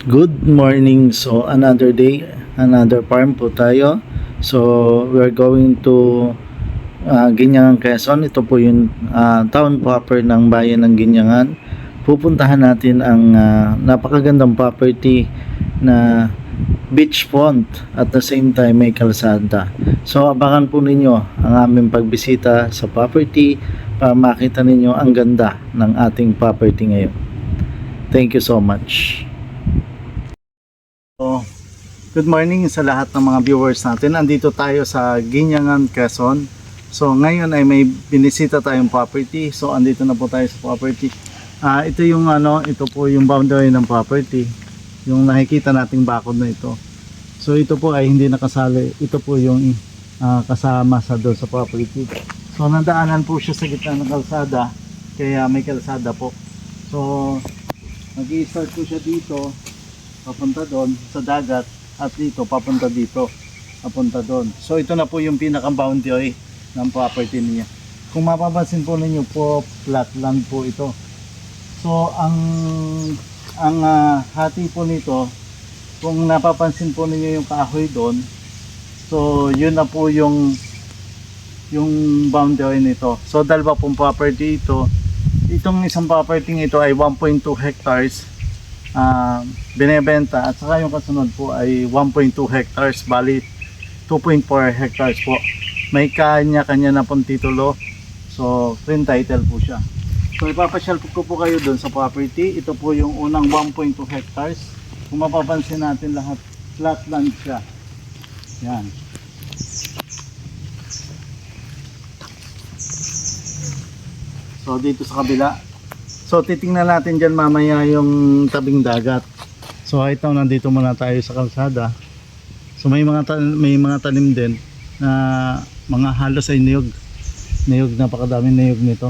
Good morning. So another day, another farm po tayo. So we're going to Ginyangan, Quezon. Ito po yung town proper ng bayan ng Ginyangan. Pupuntahan natin ang napakagandang property na beachfront at the same time may kalsada. So abangan po ninyo ang aming pagbisita sa property para makita ninyo ang ganda ng ating property ngayon. Thank you so much. So, good morning sa lahat ng mga viewers natin. Andito tayo sa Ginyangan, Quezon. So ngayon ay may binisita tayong property. So andito na po tayo sa property. Ito yung ito po yung boundary ng property. Yung nakikita nating bakod na ito. So ito po ay hindi nakasali. Ito po yung kasama sa doon sa property. So nandaanan po siya sa gitna ng kalsada. Kaya may kalsada po. So mag-i-start po siya dito. Papunta doon sa dagat at dito papunta dito papunta doon. So ito na po yung pinaka-boundary ng property niya. Kung mapapansin po ninyo po, flat land po ito. So ang hati po nito, kung napapansin po ninyo yung kahoy doon, so yun na po yung boundary nito. So dalawa pong property ito. Itong isang property ito ay 1.2 hectares binebenta, at saka yung kasunod po ay 1.2 hectares, bali 2.4 hectares po. May kanya-kanya na pong titulo, so clean title po siya. So ipapasyal ko po kayo doon sa property. Ito po yung unang 1.2 hectares. Kung mapapansin natin, lahat flat land siya. Yan. So dito sa kabila, so titingnan natin dyan mamaya yung tabing dagat. So right now nandito muna tayo sa kalsada. So may mga tanim din na mga halos ay niyog. Niyog, napakadaming niyog nito.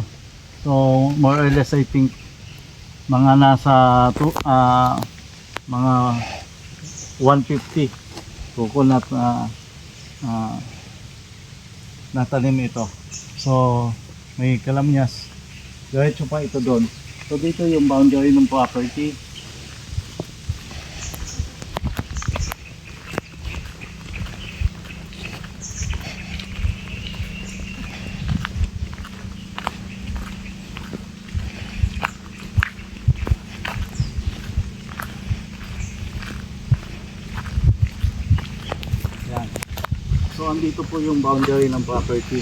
So more or less I think mga nasa mga 150 coconut na tanim ito. So may kalamyas. Diretso pa ito doon. So dito yung boundary ng property. Yan. So andito po yung boundary ng property.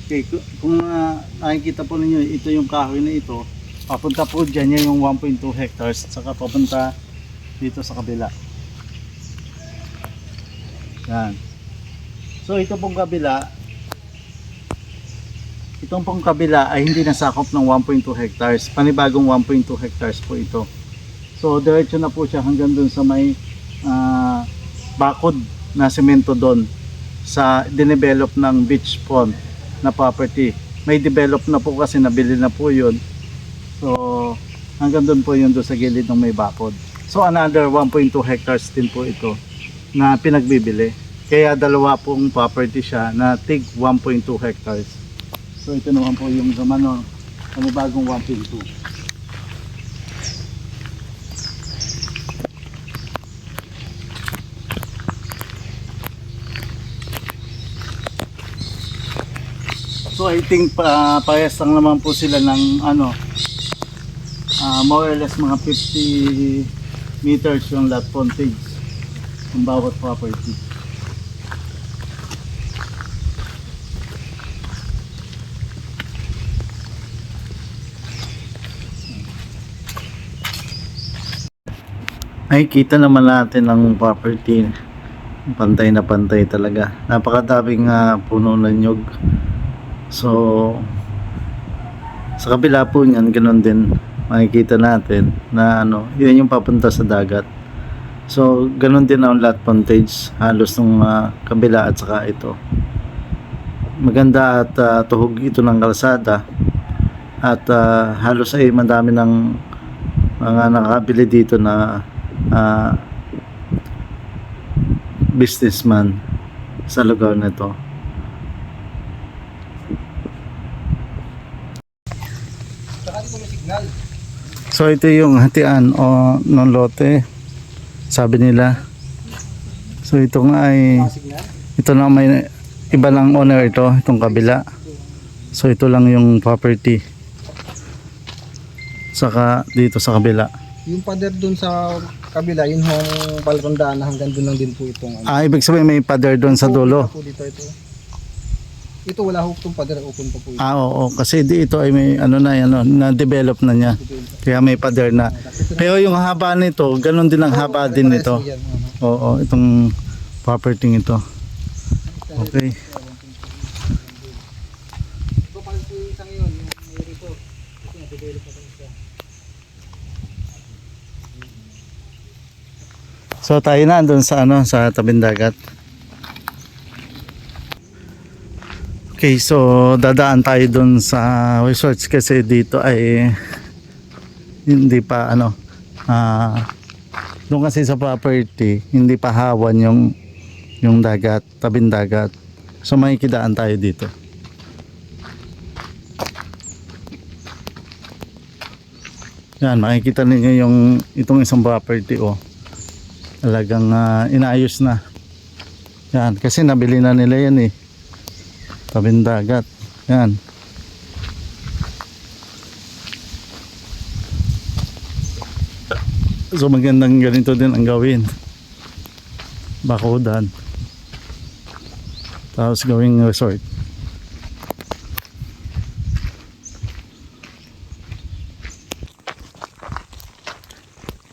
Okay, kung nakikita po ninyo, ito yung kahoy na ito, papunta po dyan yan yung 1.2 hectares, saka papunta dito sa kabila. Yan. So ito pong kabila, itong pong kabila ay hindi nasakop ng 1.2 hectares, panibagong 1.2 hectares po ito. So diretso na po siya hanggang dun sa may bakod na semento doon sa dinevelop ng beachfront na property. May develop na po kasi nabili na po yun. So hanggang doon po yun doon sa gilid ng may bakod. So another 1.2 hectares din po ito na pinagbibili. Kaya dalawa pong property siya na tig 1.2 hectares. So ito naman po yung gamano, ano bagong 1.2. So I think parehas lang naman po sila ng more or less mga 50 meters yung lot frontage ng bawat property. Ay, kita naman natin ang property. Pantay na pantay talaga. Napakadaming puno ng nyug. So sa kabila po niyan, ganoon din makikita natin na yun yung papunta sa dagat. So ganoon din ang lot frontage halos ng kabila at saka ito. Maganda at tuhog ito ng kalsada at halos ay madami ng mga nakabili dito na businessman sa lugar na ito. So ito yung hatian o ng lote, sabi nila. So ito nga ay, ito na may iba lang owner ito, itong kabila. So ito lang yung property. Saka dito sa kabila. Yung pader dun sa kabila, yun hong balkondaan na hanggang dun lang din po itong ano. Ibig sabihin may pader doon sa dulo. Po dito ito. Ito wala ho itong pader, open pa po ito. Oo, kasi dito ay may ano na yan, na-develop na niya. Kaya may pader na. Pero yung haba nito, ganun din ang haba din nito. Oo, itong property ito. Okay. Ito pala po yung isang yun, yung may report. Ito na-develop na po siya. So tayo na doon sa ano, sa tabing dagat. Okay, so dadaan tayo doon sa resorts kasi dito ay hindi pa ano, doon kasi sa property hindi pa hawan yung dagat, tabing dagat. So makikidaan tayo dito. Yan, makikita ninyo yung itong isang property talagang inaayos na. Yan, kasi nabili na nila yan tabing dagat. Yan. So magandang ganito din ang gawin. Bakudan. Tapos gawing resort.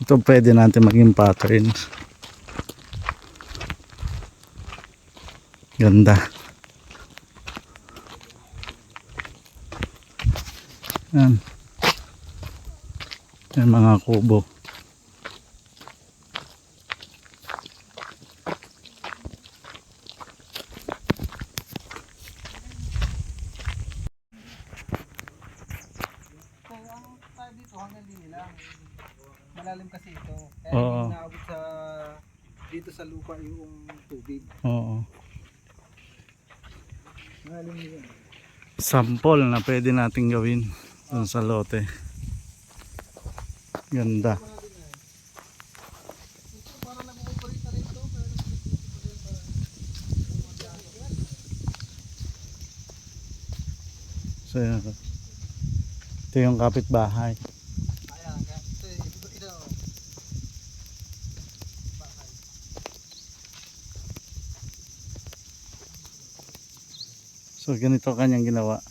Ito pwede natin maging pattern. Ganda. Yan. Yan mga kubo. Dito hanggang din nila. Malalim kasi ito. Kaya Oo. hindi naabot sa dito sa lupa yung tubig. Oo. Malalim din. Sample na pwede nating gawin dun sa lote. Ganda. So yan. Ito yung kapitbahay. Ayan, ito. Bahay. So ganito kanyang ginawa.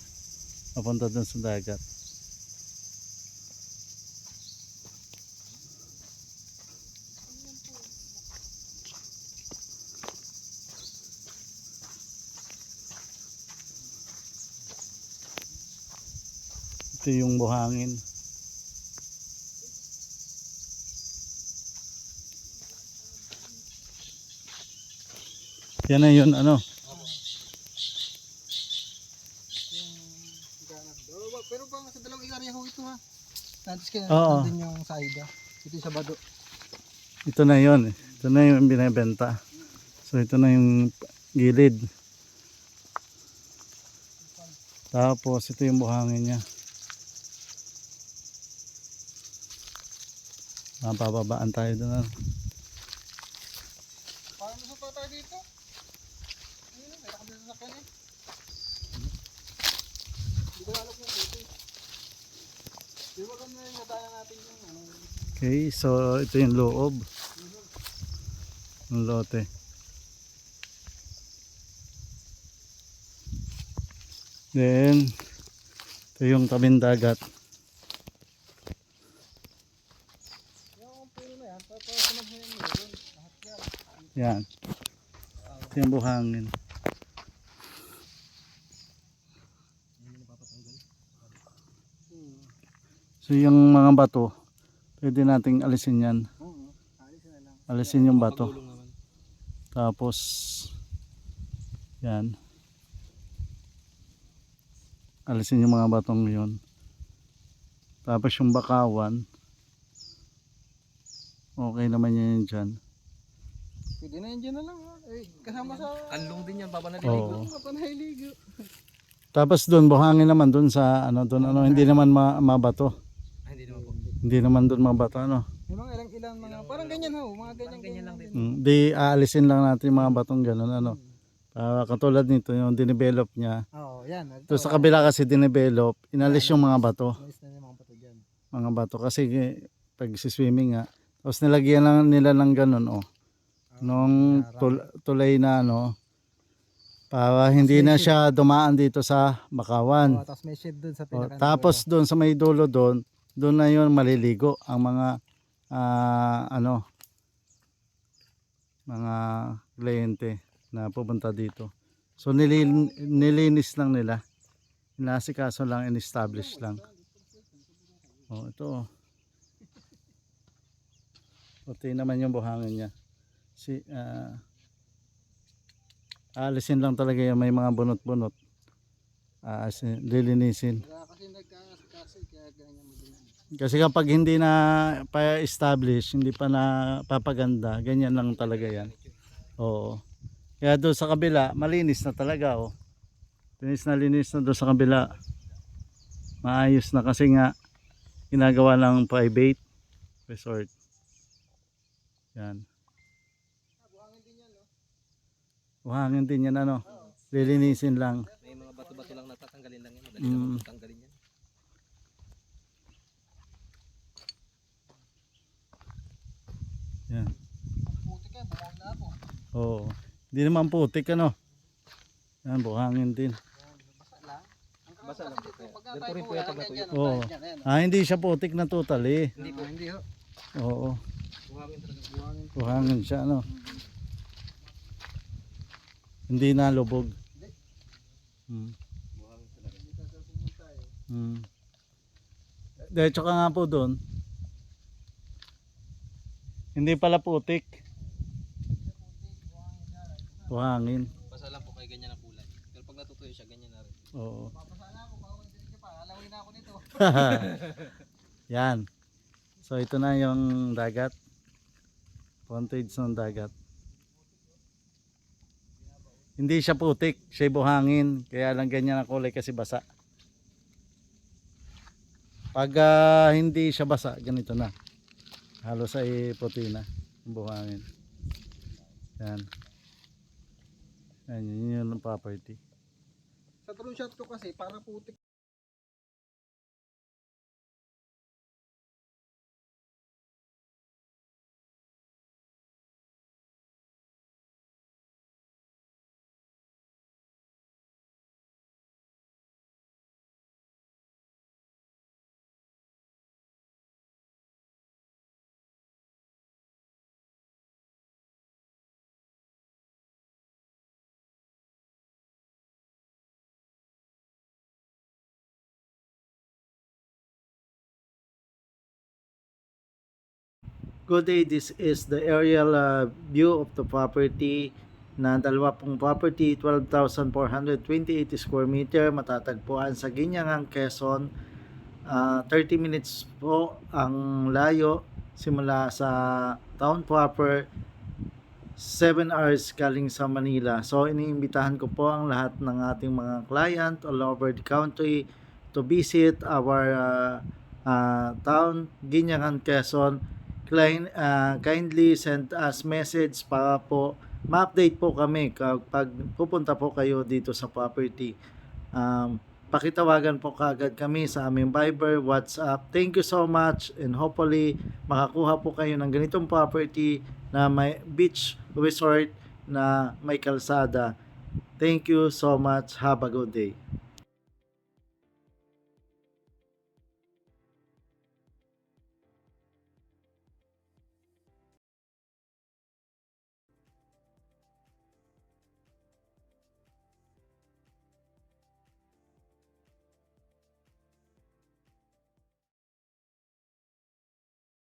Papunta dun sa dagat. Ito yung buhangin. Yan na yun ano. Pero bang sa dalawang area ho ito ha. Nantis kaya Oo. din yung saida. Ito yung sa bado. Ito na yun. Ito na yung binibenta. So ito na yung gilid. Tapos ito yung buhangin niya. Pababaan tayo doon. Paano sa pa tayo dito? Ayun, may nakabila sa sakyan Hindi ko alam kung dito. Di ba kami yung natayan natin yung ano? Okay, so ito yung loob ng lote. Then ito yung tabing dagat. Yung puno na yan, tapos sunod mo yan yun. Lahat yan. Yan. Ito yung buhangin. So yung mga bato, pwede nating alisin yan. Oo, alis na lang. Alisin yung bato. Tapos yan. Alisin yung mga batong yun. Tapos yung bakawan, okay naman yan dyan. Pwede na yan dyan na lang ha. Eh, kasama sa... Kanlong din yan, baba na Oo. Papa na iligo. Tapos doon buhangin naman doon sa ano doon ano hindi naman mabato. Ay, hindi naman po. Hindi naman doon mga bato, ano. May mga ilang mga, parang ganyan ho, mga ganyan lang din. Di aalisin lang natin yung mga batong gano'n, ano. Katulad nito, yung dinevelop niya. Oo, yan. Ito sa kabila kasi dinevelop, inalis yung mga bato. Alis na yung mga bato dyan. Mga bato kasi pag swimming nga. Tapos nilagyan lang nila ng gano'n, oh. Nung tulay na, ano, para hindi na siya dumaan dito sa Bakawan. Tapos may shade dun sa O, pinaka. tapos doon sa may dulo doon, doon na yun maliligo ang mga ano, mga kliyente na pupunta dito. So nilinis lang nila. Inasikaso lang, in-establish lang. Oh, ito. Oh. Puti naman yung buhangin niya. Alisin lang talaga yung may mga bunot-bunot. Lilinisin. Kasi nagkakasikaso, kaya ganyan magiging. Kasi kapag hindi na pa-establish, hindi pa na papaganda, ganyan lang talaga yan. Oo. Kaya doon sa kabila, malinis na talaga, oh. Linis na doon sa kabila. Maayos na kasi nga ginagawa ng private resort. Yan. Buhangin din yan, no? Buhangin din yan, ano. Lilinisin lang. May mga bato-bato lang natatanggalin lang yan. Madali Mm. lang tanggalin yan. Yan. Puti ka, buhangin na ako. Oo. Hindi naman putik, ano. Yan, buhangin din. Basa lang. Basa lang po kaya. Pagka Ganito tayo rin po po, yan pag yan, natuyo. Oo. yan. Hindi siya putik na totally. Hindi po. Hindi ho. Oo. Buhangin talaga. Buhangin. Buhangin siya, ano. Hindi na lubog. Hmm. Buhangin talaga. Hindi ka sa pumunta eh. Hmm. Dahil tsaka nga po doon, hindi pala putik. Buhangin. Basa lang po kay ganyan ang kulay. Pero pag natutuyo siya, ganyan na rin. Oo. Papasa na ako, bawal din ka pa. Alawin na ako nito. Yan. So ito na yung dagat. Frontage ng dagat. Hindi siya putik, siya buhangin. Kaya lang ganyan ang kulay kasi basa. Pag hindi siya basa, ganito na. Halos ay puti na yung buhangin. Yan. Yan, yun yung property. Sa drone shot ko kasi, parang putik. Good day, this is the aerial view of the property na dalawa pong property, 12,428 square meter, matatagpuan sa Ginyangan, Quezon. 30 minutes po ang layo simula sa town proper, 7 hours galing sa Manila. So iniimbitahan ko po ang lahat ng ating mga client all over the country to visit our town, Ginyangan, Quezon. Kindly send us message para po ma-update po kami kapag pupunta po kayo dito sa property. Pakitawagan po kaagad kami sa aming Viber, WhatsApp. Thank you so much and hopefully makakuha po kayo ng ganitong property na may beach resort na may kalsada. Thank you so much. Have a good day.